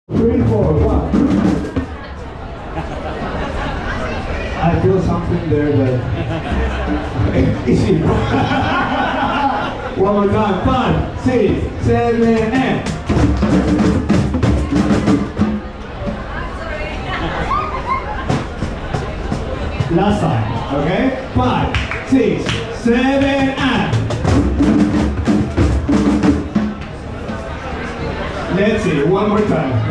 3, 4, 1. I feel something there that easy. One more time. 5, 6, 7, and last time. Okay? 5, 6, 7, and let's see, one more time.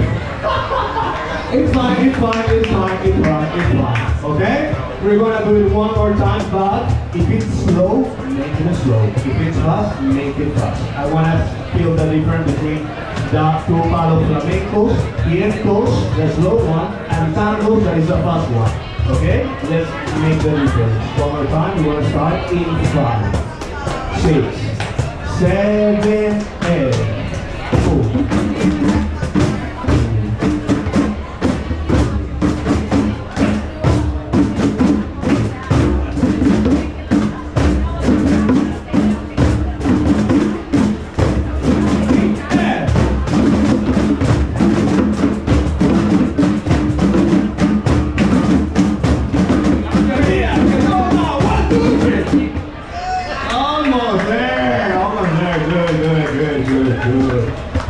It's fine, it's fine, it's fine, it's fine, it's fine. Okay? We're gonna do it one more time, but if it's slow, make it slow. If it's fast, make it fast. I wanna feel the difference between the two palo flamencos, vientos, the slow one, and tangos, that is the fast one. Okay? Let's make the difference. One more time, we're gonna start in 5, 6, 7, 8.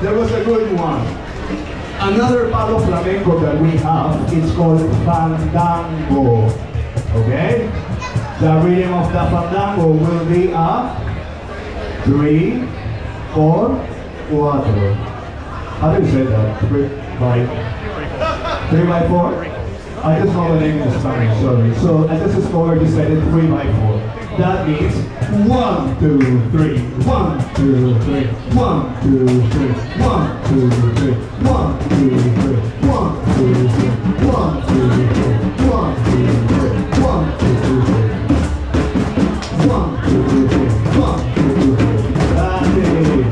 That was a good one. Another palo flamenco that we have is called fandango. Okay? The rhythm of the fandango will be a 3, 4, 4. How do you say that? 3 by 4? I just know the name in Spanish, sorry. So I just discovered you said it 3 by 4. That means 1, 2, 3, 1, 2, 3, 1, 2, 3, 1, 2, 3, 1, 2, 3, 1, 2, 3, 1, 2, 3, 1, 2, 3, 1, 2, 3, 1, 2, 3, 1, 2, 3. That's it. Good.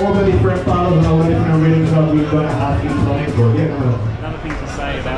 All the different palos and all the different rhythms that we're going to have in flamenco. Yeah,